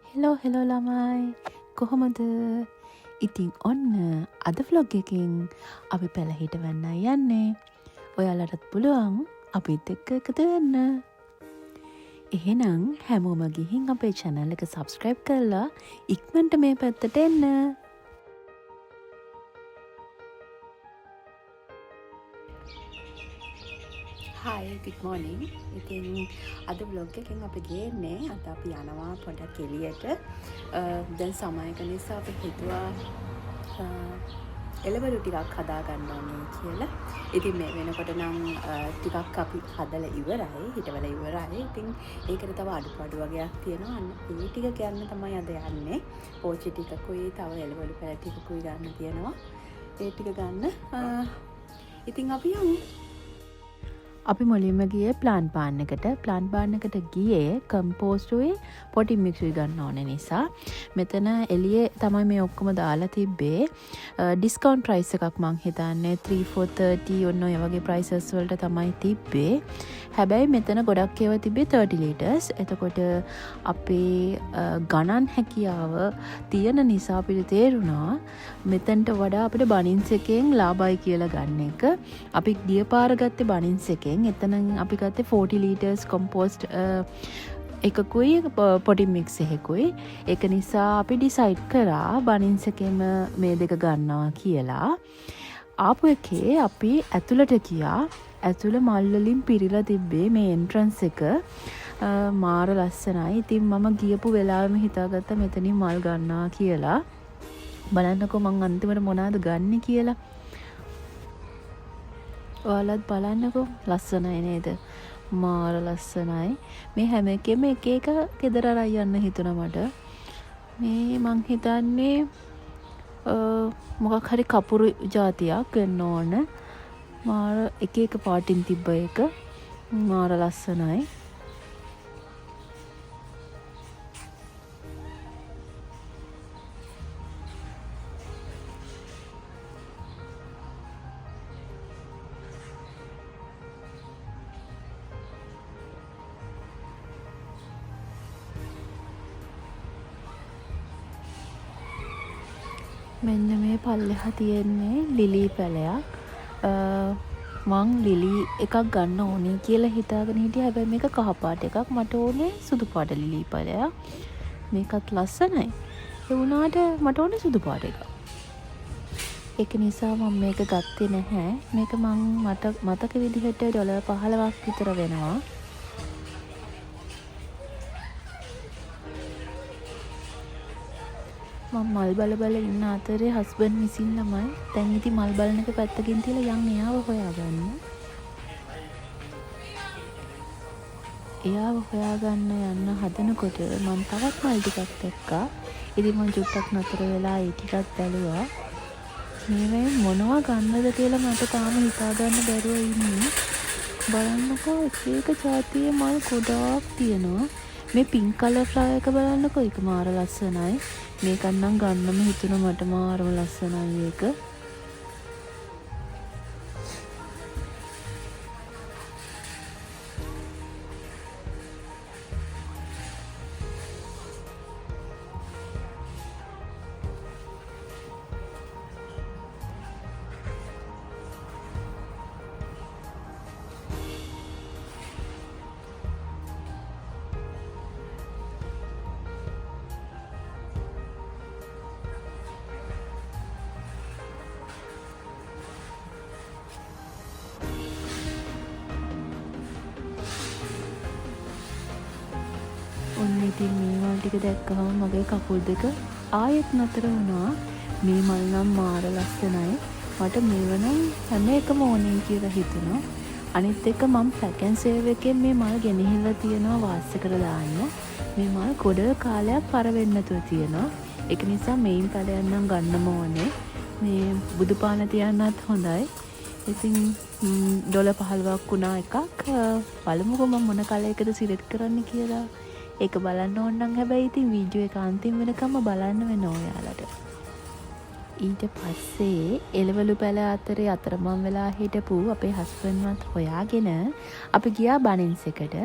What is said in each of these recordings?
Hello ළමයි කොහොමද? ඉතින් ඔන්න අද vlog එකකින් අපි පැලහිට වෙන්න යන්නේ. ඔයාලටත් පුළුවන් අපිත් එක්ක එකතු වෙන්න. එහෙනම් හැමෝම ගිහින් අපේ channel එක subscribe කරලා ඉක්මනට මේ පැත්තට එන්න. Hi, good morning. ඉතින් අද vlog එකෙන් අපි ගේන්නේ අද අපි යනවා පොඩක් එළියට. දැන් සමයක නිසා අපි හිතුවා එළවලු ටිකක් හදා ගන්න ඕනේ කියලා. ඉතින් මේ වෙනකොට නම් ටිකක් අපි හදලා ඉවරයි, හිටවලා ඉවරයි. ඉතින් ඒකට තව අඩුපාඩු වගේක් තියෙනවා. අන්න ඒ ටික ගන්න තමයි අද යන්නේ. පෝචි ටිකකුයි තව එළවලු පැල ටිකකුයි ගන්න තියෙනවා. ඒ ටික ගන්න. ඉතින් අපි යමු. අපි මුලින්ම ගියේ ප්ලාන්ට් බාන් එකට ගියේ කම්පෝස්ටුයි පොටි මික්සුයි ගන්න ඕනේ නිසා මෙතන එළියේ තමයි මේ ඔක්කොම දාලා තිබ්බේ. ඩිස්කවුන්ට් ප්‍රයිස් එකක් මං හිතන්නේ 3 4 30 ඔන්න ඔය වගේ ප්‍රයිසස් වලට තමයි තිබ්බේ. හැබැයි මෙතන ගොඩක් ඒවා තිබ්බේ 30 ලීටර්ස්. එතකොට අපේ ගණන් හැකියාව තියෙන නිසා අපිට තේරුණා මෙතනට වඩා අපිට බනින්ස් එකෙන් ලාභයි කියලා ගන්න එක. අපි ගිය පාර ගත්තේ බනින්ස් එකෙන්. එතන අපි ගත්තේ 40 ලීටර්ස් කොම්පෝස්ට් එකකුයි පොටි මික්ස් එකකුයි. ඒක නිසා අපි ඩිසයිඩ් කරා බනින්ස් එකෙම මේ දෙක ගන්නවා කියලා. ආපු එකේ අපි ඇතුළට ගියා. ඇතුළ මල් වලින් පිරීලා තිබ්බේ මේ එන්ට්‍රන්ස් එක. මාර ලස්සනයි. ඉතින් මම ගියපු වෙලාවෙම හිතාගත්තා මෙතනින් මල් ගන්නවා කියලා. බලන්නකෝ මං අන්තිමට මොනවද ගන්නෙ කියලා. ඔයාලත් බලන්නකෝ ලස්සනයි නේද? මාර ලස්සනයි. මේ හැම එකෙම එක එක ගෙදර අරන් යන්න හිතුණා මට. මේ මං හිතන්නේ මොකක් හරි කපුරු జాතියක් වෙන්න ඕන. මාර එක එක පාටින් තිබ්බ එක. මාර ලස්සනයි. මෙන්න මේ පල්ලෙහා තියෙන්නේ ලිලි පැලයක්. මං ලිලි එකක් ගන්න ඕනේ කියලා හිතාගෙන හිටියා. හැබැයි මේක කහ පාට එකක්. මට ඕනේ සුදු පාට ලිලි පැලයක්. මේකත් ලස්සනයි. ඒ වුණාට මට ඕනේ සුදු පාට එකක්. ඒක නිසා මම මේක ගත්තේ නැහැ. මේක මං මතක විදිහට ඩොලර් 15ක් විතර වෙනවා. මම මල් බල ඉන්න අතරේ හස්බන්ඩ් මිසින් ළමයි දැන් ඉතින් මල් බලන එක පැත්තකින් තියලා යන් එයාව හොයාගන්න. එයාව හොයාගන්න යන්න හදනකොට මම තවත් මල් ටිකක් දැක්කා. ඉතින් මම චුට්ටක් නතර වෙලා ඒ ටිකක් බැලුවා. මේවෙන් මොනවා ගන්නද කියලා මට තාම හිතාගන්න බැරුව ඉන්නේ. බලන්නකෝ එක එක જાතියේ මල් ගොඩාක් තියෙනවා. මේ පින්ක් කලර් ෆ්ලවර් එක බලන්නකෝ ඒක මාර ලස්සනයි. මේක නම් ගන්නම හිතුණා මට මාරම ලස්සනයි ඒක. ඔන්න ඉතින් මේ මල් ටික දැක්කහම මගේ කකුල් දෙක ආයෙත් නතර වුණා. මේ මල් නම් මාර ලස්සනයි. මට මේව නම් හැම එකම ඕනේ කියලා හිතුණා. අනිත් එක මම පැක් ඇන්ඩ් සේව් එකෙන් මේ මල් ගෙනහිල්ලා තියෙනවා වාස් එකට දාන්න. මේ මල් ගොඩ කාලයක් පර වෙන්න නැතුව තියෙනවා. ඒක නිසා මේන් පැලයක් නම් ගන්නම ඕනේ. මේ බුදුපාන තියන්නත් හොඳයි. ඉතින් ඩොලර් 15ක් වුණා එකක්. බලමුකෝ මම මොන කලයකද සිලෙක්ට් කරන්න කියලා. ඒක බලන්න ඕන නම් හැබැයි ඉතින් වීඩියෝ එක අන්තිම වෙනකම්ම බලන්න වෙනවා ඔයාලට. ඊට පස්සේ එළවලු පැල අතරේ අතරමං වෙලා හිටපු අපේ හස්බන්ඩ්වත් හොයාගෙන අපි ගියා බනින්ස් එකට.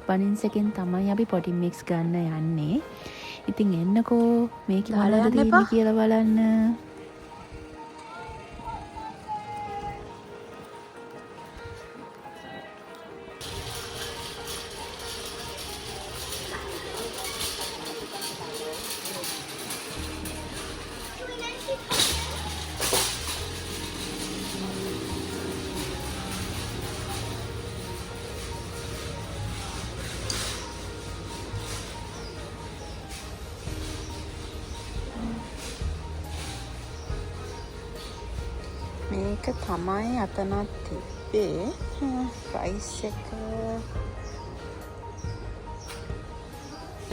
බනින්ස් එකෙන් තමයි අපි පොටි මික්ස් ගන්න යන්නේ. ඉතින් එන්නකෝ මේක දාලා මොනවද යන්න තියෙන්නේ එපා. කියලා බලන්න. මේක තමයි අතනත් තිබ්බේ ප්‍රයිස් එක.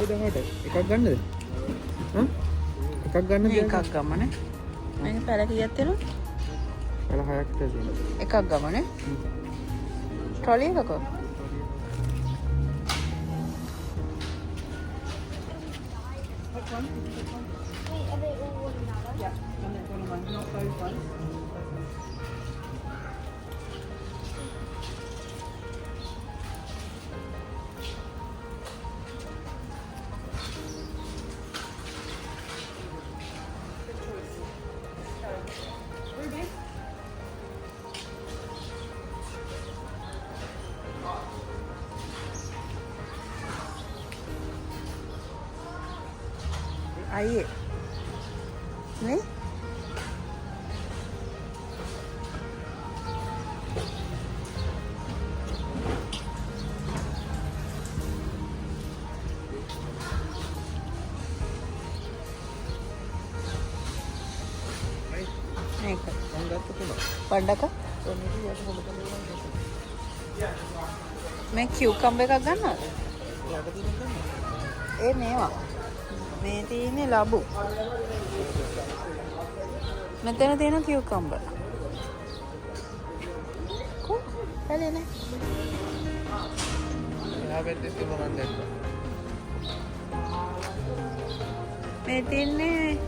එකක් ගන්නද? එකක් ගන්න එකක් ගමනේ. මේක පැල කීයක් තියෙනවද? පැල 6ක් තියෙනවා. එකක් ගමනේ. ට්‍රොලි එකක. අයියේ නේ මේක පණ්ඩක මේ කියුකම්බ එකක් ගන්නවද? ඒ මේවා මේ තියෙන්නේ ලබු. මෙතන තියෙන කියුකම්බ. කො? හැලේ නේ. මේ තියෙන්නේ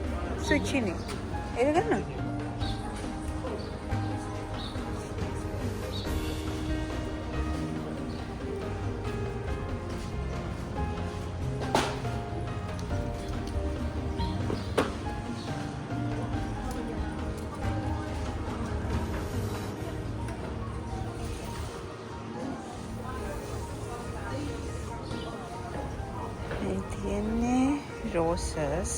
සුචිනි. ඒක ගන්නවද? මේ තියෙන්නේ roses.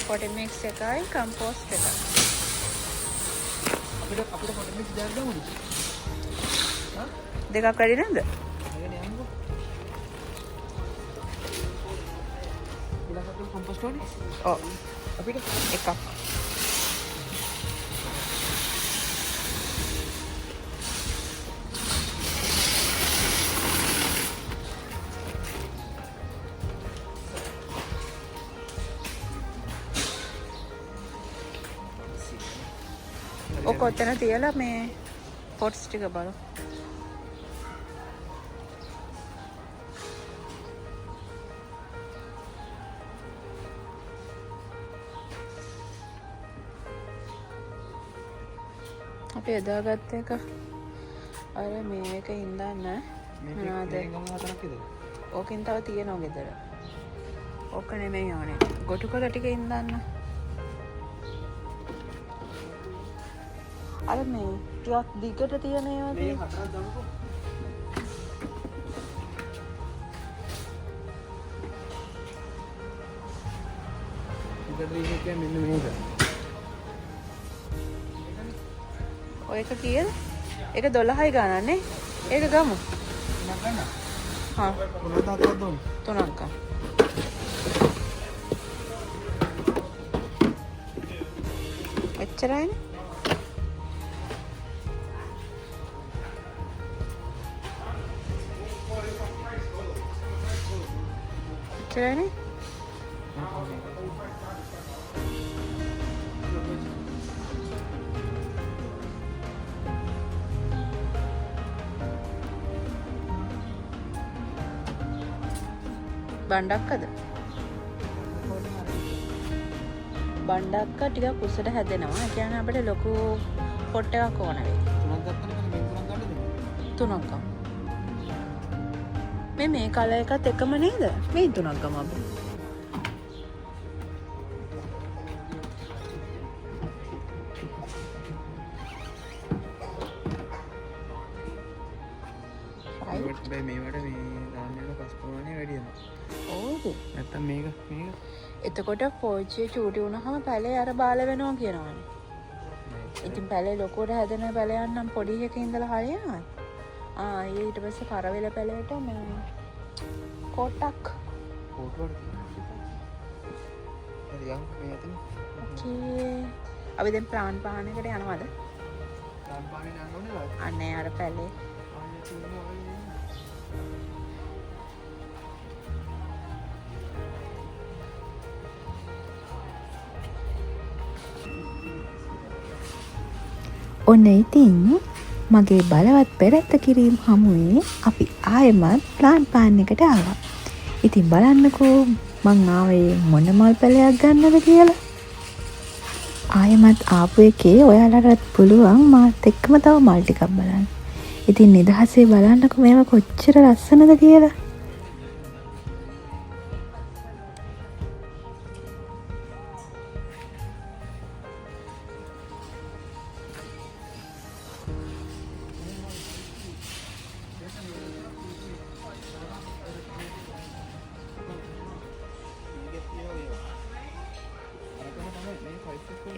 පොටි මික්ස් එකයි කම්පෝස්ට් එකයි. අපිට පොඩි මික්ස් දෙකක් ගමුද? දෙකක් වැඩි නැද්ද? අයගෙන යන්නකෝ. ඊළඟට කොම්පෝස්ට් ඕනේ? ඔව්. අපිට එකක්. ඔක ඔතන තියලා මේ පොට්ස් ටික බලමු. අපි එදාගත්ත එක අර මේක ඉඳන්න මොනවාද? ගම හතරක් ඉදලා. ඕකෙන් තව තියෙනවා ගෙදර. ඕක නෙමෙයි ඕනේ. ගොටුකොළ ටික ඉඳන්න. අර මේ ටිකක් දිගට තියෙන ඒවා මේ හතරක් ගමුකෝ. ඉතින් මේක මෙන්න මේක. ඔය එක කීයද? ඒක 12යි ගණන්නේ. ඒක ගමු. තුනක් ගන්න. හා තුනක් හතරක් දුන්න. තුනක් ගමු. එච්චරයිනේ. එච්චරනේ. බණ්ඩක්කද? බණ්ඩක්ක ටිකක් උසට හැදෙනවා. ඒ කියන්නේ අපිට ලොකු පොට් එකක් ඕන වෙයි. තුනක් ගමු. මේ කලර් එකත් එකම නේද? මේ තුනක් ගමු අපි. මේවට මේ දාන්නේක පස් ප්‍රමාණය වැඩි වෙනවා. ඕද? නැත්තම් මේක එතකොට 4G චූටි වුණාම පැලේ අර බාල වෙනවා කියනවනේ. ඉතින් පැලේ ලොකුවට හැදෙන පැලයක් නම් පොඩි එකක ඉඳලා හරියනවා. ඊට පස්සේ කරවෙල පැලේට මේ කොටක් හරියන් මේ අතන. ඕකේ. අපි දැන් ප්ලාන් පානකට යනවද? ප්ලාන් පානේ යන්න ඕනේ. අනේ අර පැලේ. ඔන්න ඉතින් මගේ බලවත් පෙරත්ත කිරීම හමුවේ අපි ආයෙමත් ප්ලාන් පාන් එකට ආවා. ඉතින් බලන්නකෝ මං ආවේ මොන මල් පැලයක් ගන්නද කියලා. ආයෙමත් ආපු එකේ ඔයාලටත් පුළුවන් මාත් එක්කම තව මල් ටිකක් බලන්න. ඉතින් නිදහසේ බලන්නකෝ මේවා කොච්චර ලස්සනද කියලා.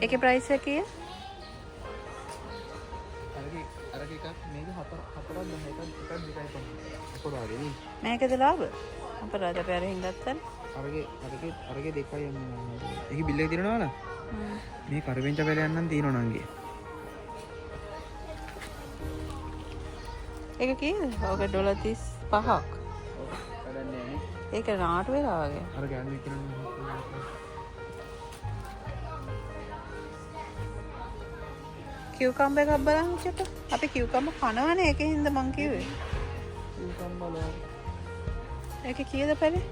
ඒකේ ප්‍රයිස් එක කීයද? අර එකක් මේක හතරක් ගන්න එකක් දෙකයි පොඩි. අපරාදේ නේ. මේකද ලාභ? අපරාධ පැරෙන් ගත්තන. අරගේ දෙකයි යන්නේ. ඒකේ බිල් එක දිනනවද? මේ කරවෙන්ච පැලයක් නම් තියෙනවා නංගේ. ඒක කීයද? ඔක $35ක්. වැඩන්නේ නේ. ඒක නාටු වෙලා වගේ. අර ගෑනු එක්කනේ. කියුකම්බර් එකක් බලන්න චක. අපි කියුකම්බර් කනවනේ ඒකේ හින්දා මං කිව්වේ. කියුකම්බර් ඒකේ කීයද පැලේ?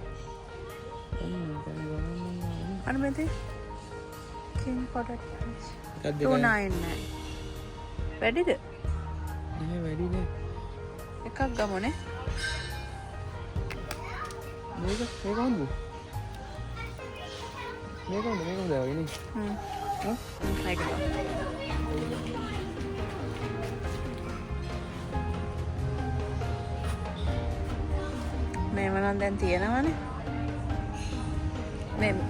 අර මෙතේ කින් පොටට් 299. වැඩිද? නෑ වැඩි නෑ. එකක් ගමුනේ. මේක හොඳ. මේක හොඳ වගේ නේ. ඒක ගමු. මේව නම් දැන් තියෙනවනේ.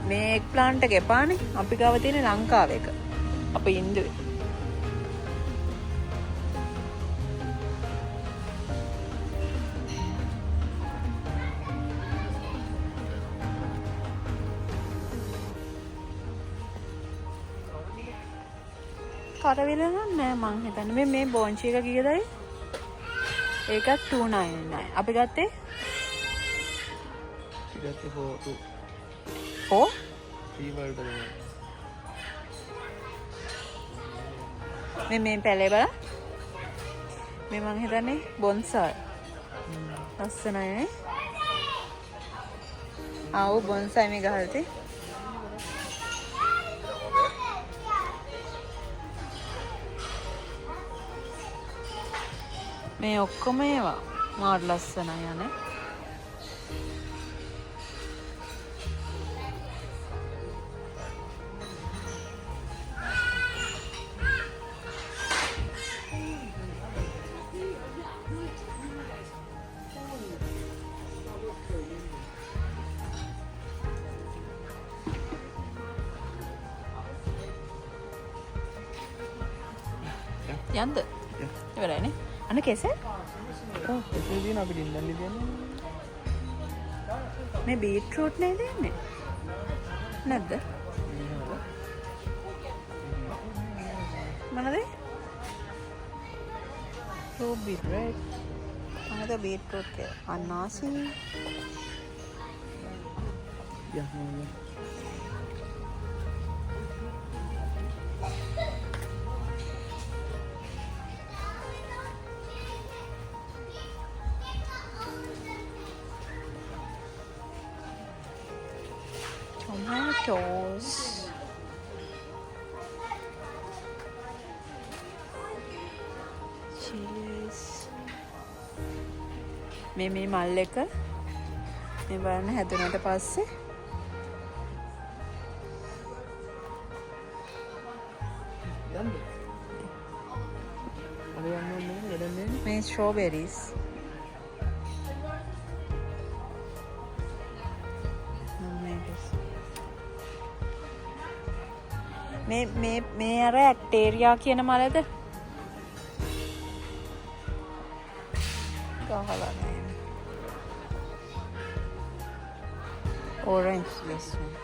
මේ එක් ප්ලාන්ට් එක එපානේ. අපි ගාව තියෙන ලංකාව එක. අපේ ඉන්දුවේ. කරවිල නම් නෑ මං හිතන්නේ. මේ බෝන්චි එක කීයදයි? ඒකත් 299. අපි ගත්තේ 4 මේ පැලේ බලන්න. මේ මං හිතන්නේ බොන්සායි. ලස්සනයි නේ. ආව බොන්සායි මේ ගහල්තේ. මේ ඔක්කොම ඒවා මාත් ලස්සනයි යන්නේ. යන්ද? ඉවරයිනේ. අන්න කෙසේ? කෙසේ දින අපිට ඉඳන් ඉන්නේ. මේ බීට්රූට් නේද එන්නේ? නැද්ද? මොනද? Ruby red. මොනද බීට්රූට් කියලා? අනාසි. යන්න. tomatoes. Chilies. මේ මල් එක මේ බලන්න හැදුනට පස්සේ යන්න. අර යන්න ඕනේ වැඩන්නේ. මේ strawberries. මේ අර ඇක්ටේරියා කියන මලද? ගහලා නෑ. Orange this one.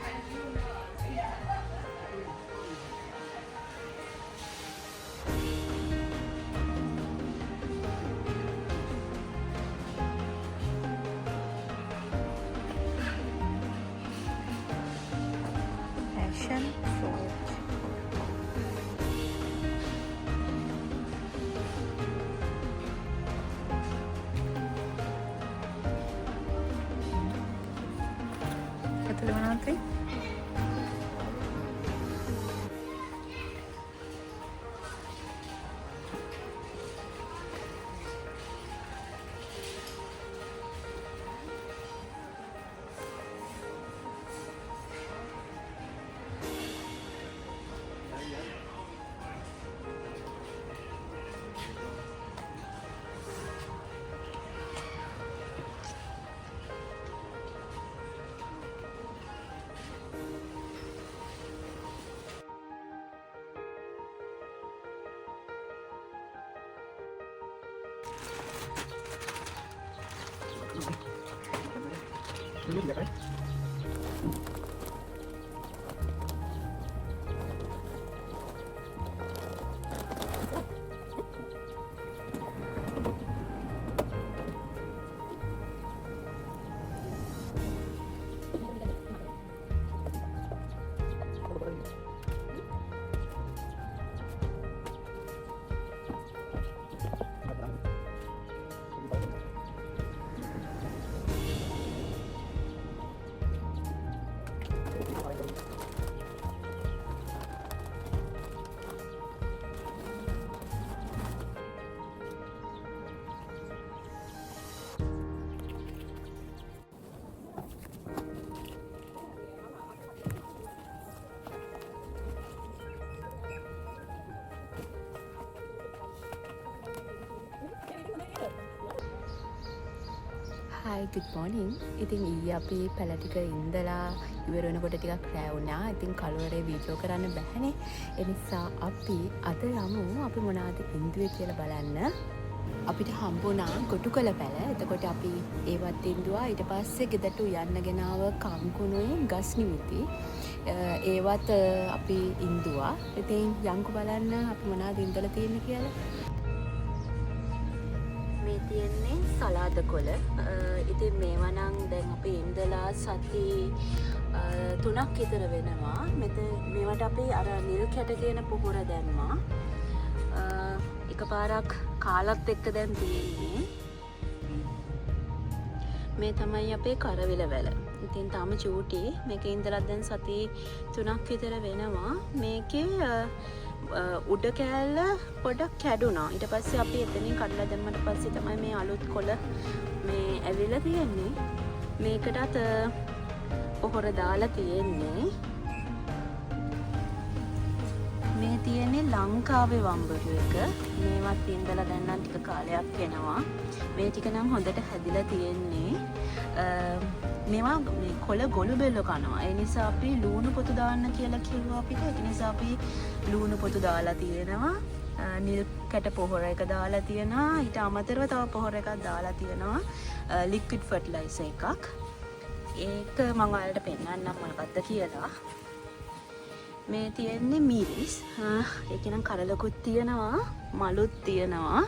Passion fruit. Nanti. Hi, good morning. ඉතින් ඊයේ අපි පැල ටික ඉඳලා ඉවර වෙනකොට ටිකක් රැ වුණා. ඉතින් කළුවරේ වීඩියෝ කරන්න බැහැනේ. ඒ නිසා අපි අද යමු අපි මොනවද ඉන්දුවේ කියලා බලන්න. අපිට හම්බුණා කොටුකල පැල. එතකොට අපි ඒවත් ඉන්දුවා. ඊට පස්සේ ගෙදරට උයන්න ගෙනාව කම්කුණුයි ගස් නිමිති. ඒවත් අපි ඉන්දුවා. ඉතින් යන්කෝ බලන්න අපි මොනවද ඉන්දලා තියෙන්නේ කියලා. මේ තියෙන්නේ සලාද කොළ. ඉතින් මේවා නම් දැන් අපි ඉඳලා සති 3ක් විතර වෙනවා. මේවට අපි අර නිල් කැට කියන පොහොර දැම්මා. එකපාරක් කාලත් එක්ක දැන් තියෙන්නේ. මේ තමයි අපේ කරවිල වැල. ඉතින් තාම චූටි. මේකේ ඉඳලා දැන් සති 3ක් විතර වෙනවා. මේකේ උඩ කෑල්ල පොඩක් කැඩුනා. ඊට පස්සේ අපි එතනින් කඩලා දැම්මට පස්සේ තමයි මේ අලුත් කොළ මේ ඇවිල්ලා තියෙන්නේ. මේකටත් පොහොර දාලා තියෙන්නේ. මේ තියෙන්නේ ලංකාවේ වම්බරු එක. මේවත් ඉඳලා දැන් නම් ටික කාලයක් වෙනවා. මේ ටික නම් හොඳට හැදිලා තියෙන්නේ. මේවා මේ කොළ ගොළු බෙල්ල කනවා. ඒ නිසා අපි ලූණු පොතු දාන්න කියලා කිව්වා අපිට. ඒක නිසා අපි ලූණු පොතු දාලා තියෙනවා. නිල් කැට පොහොර එක දාලා තියෙනවා. ඊට අමතරව තව පොහොර එකක් දාලා තියෙනවා. ලික්විඩ් ෆර්ටිලයිසර් එකක්. ඒක මම ඔයාලට පෙන්නන්නම් මොකක්ද කියලා. මේ තියෙන්නේ මිරිස්. ඒක නම් කරලකුත් තියෙනවා, මලුත් තියෙනවා.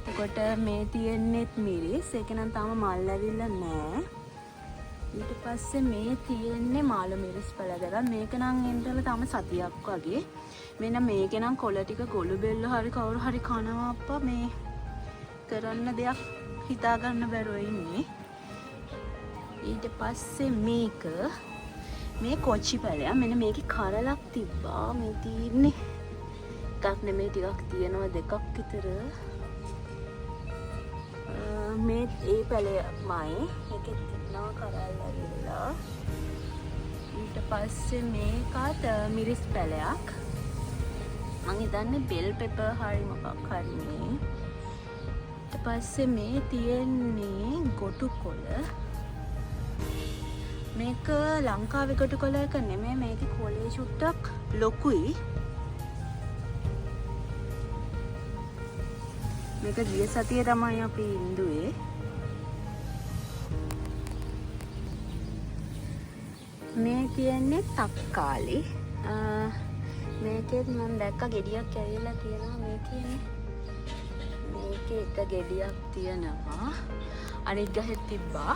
එතකොට මේ තියෙන්නේත් මිරිස්. ඒක නම් තාම මල් ඇවිල්ලා නැහැ. ඊට පස්සේ මේ තියෙන්නේ මාළු මිරිස් පැල දෙකක්. මේක නම් එන්ටල තම සතියක් වගේ. මෙන්න මේක නම් කොළ ටික ගොළු බෙල්ල හරි කවුරු හරි කනවා අප්පා. මේ කරන්න දෙයක් හිතා ගන්න බැරුව ඉන්නේ. ඊට පස්සේ මේ කොච්චි පැලයක්. මෙන්න මේකේ කරලක් තිබ්බා. මේ තියෙන්නේ එකක් නෙමෙයි ටිකක් තියෙනවා, දෙකක් විතර. මේ ඒ පැලයමයි. ඒකෙත් තියෙනවා කරල් ඇවිල්ලා. ඊට පස්සේ මේකත් මිරිස් පැලයක්. මං හිතන්නේ බෙල් පෙපර් හරි මොකක් හරි මේ. ඊට පස්සේ මේ තියෙන්නේ ගොටු කොළ. මේක ලංකාවේ ගොටු කොළ එක නෙමෙයි. මේකේ කොළේ චුට්ටක් ලොකුයි. මේක ගිය සතියේ තමයි අපි ඉන්දුවේ. මේ කියන්නේ තක්කාලි. මේකෙත් මම දැක්ක ගෙඩියක් ඇවිල්ලා තියෙනවා. මේකේ එක ගෙඩියක් තියෙනවා. අනිත් ගහෙත් තිබ්බා.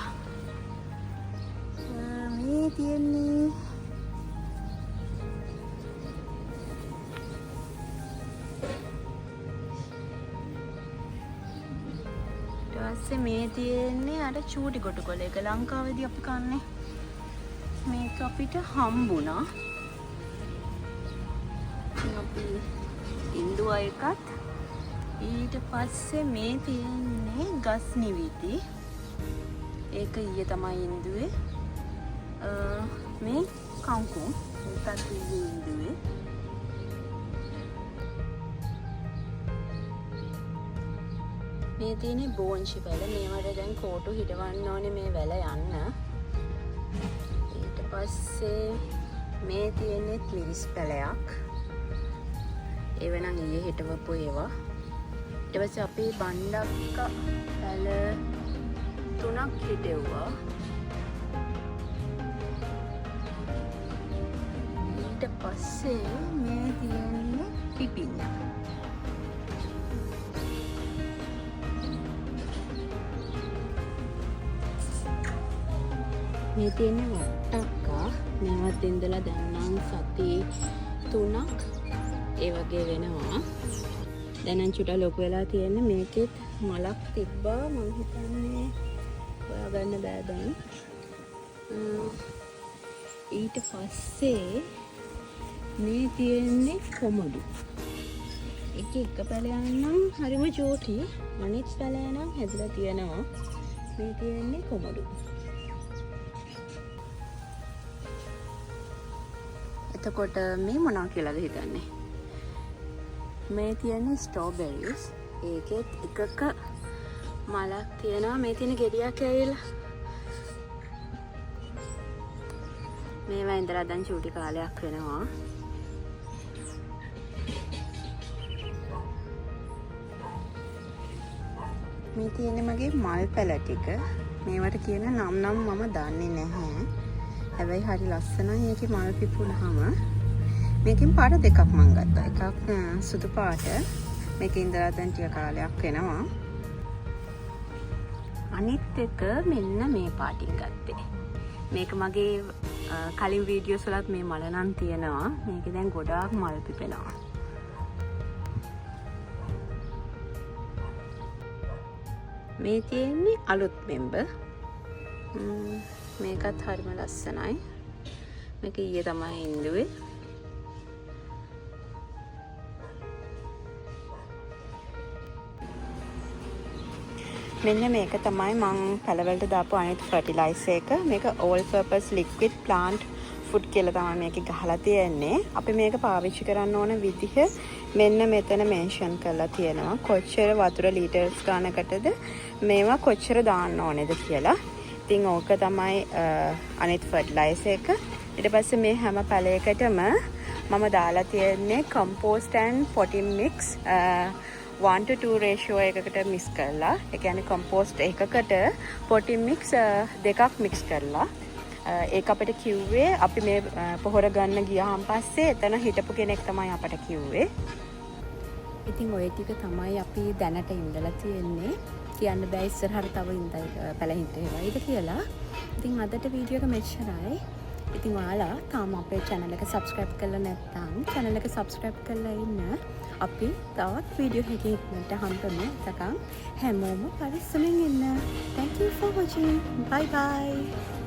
මේ තියෙන්නේ මේ තියෙන්නේ අර චූටි ගොටු කොළ එක. ලංකාවේදී අපි කන්නේ. මේක අපිට හම්බුණා. අපි ඉන්දුවා එකත්. ඊට පස්සේ මේ තියෙන්නේ ගස් නිවිති. ඒක ඊයේ තමයි ඉන්දුවේ. මේ කංකුම් ඒකත් ඊයේ ඉන්දුවේ. මේ තියෙන්නේ බෝංචි පැල. මේවට දැන් කෝටු හිටවන්න ඕනේ මේ වැල යන්න. ඊට පස්සේ මේ තියෙන්නේ මිරිස් පැලයක්. ඒව නම් ඊයේ හිටවපු ඒවා. ඊට පස්සේ අපි බණ්ඩක්ක පැල 3ක් හිටෙව්වා. ඊට පස්සේ මේ තියෙන්නේ පිපිඤ්ඤා. මේ තියෙන්නේ වට්ටක්කා. මේවත් ඉඳලා දැන් නම් සති 3ක් ඒ වගේ වෙනවා. දැන් නම් චුට්ටක් ලොකු වෙලා තියෙන්නේ. මේකෙත් මලක් තිබ්බා. මම හිතන්නේ හොයාගන්න බෑ දැන්. ඊට පස්සේ මේ තියෙන්නේ කොමඩු. එක පැලයක් නම් හරිම චූටි. අනිත් පැලය නම් හැදලා තියෙනවා. මේ තියෙන්නේ කොමඩු. එතකොට මේ මොනවා කියලාද හිතන්නේ? මේ තියෙන්නේ ස්ට්‍රෝබෙරිස්. ඒකෙත් එකක මලක් තියෙනවා. මේ තියෙන ගෙඩියක් ඇවිල්ලා. මේවා ඉඳලා දැන් චූටි කාලයක් වෙනවා. මේ තියෙන්නේ මගේ මල් පැල ටික. මේවට කියන නම් මම දන්නේ නැහැ. හැබැයි හරි ලස්සනයි. ඒකේ මල් පිපුණාම මේකෙන් පාට දෙකක් මම ගත්තා. එකක් සුදු පාට. මේකේ ඉඳලා දැන් ටික කාලයක් වෙනවා. අනිත් එක මෙන්න මේ පාටින් ගත්තේ. මේක මගේ කලින් වීඩියෝස් වලත් මේ මල නම් තියෙනවා. මේකේ දැන් ගොඩාක් මල් පිපෙනවා. මේ තියෙන්නේ අලුත් මෙම්බර්. මේකත් හරිම ලස්සනයි. මේක ඊයේ තමයි ඉන්දුවේ. මෙන්න මේක තමයි මං පැලවලට දාපු අනිත් ෆර්ටිලයිසර් එක. මේක all purpose liquid plant food කියලා තමයි මේකේ ගහලා තියෙන්නේ. අපි මේක පාවිච්චි කරන්න ඕන විදිහ මෙන්න මෙතන මෙන්ෂන් කරලා තියෙනවා. කොච්චර වතුර ලීටර්ස් ගානකටද මේවා කොච්චර දාන්න ඕනේද කියලා. ඉතින් ඕක තමයි අනිත් ෆර්ටිලයිසර් එක. ඊට පස්සේ මේ හැම පැලයකටම මම දාලා තියෙන්නේ compost and potting mix 1:2 ratio එකකට මික්ස් කරලා. ඒ කියන්නේ compost එකකට potting mix දෙකක් මික්ස් කරලා. ඒක අපිට කිව්වේ අපි මේ පොහොර ගන්න ගියාන් පස්සේ එතන හිටපු කෙනෙක් තමයි අපට කිව්වේ. ඉතින් ඔය ටික තමයි අපි දැනට ඉඳලා තියෙන්නේ. කියන්න බෑ ඉස්සරහට තව ඉඳයි පැලහින්ට ඒවයිද කියලා. ඉතින් අදට වීඩියෝ එක මෙච්චරයි. ඉතින් ඔයාලා තාම අපේ channel එක subscribe කරලා නැත්නම් channel එක subscribe කරලා ඉන්න. අපි තවත් වීඩියෝ එකකින් ඉක්මනට හම්බෙමු. එතකන් හැමෝම පරිස්සමෙන් ඉන්න. Thank you for watching. Bye bye.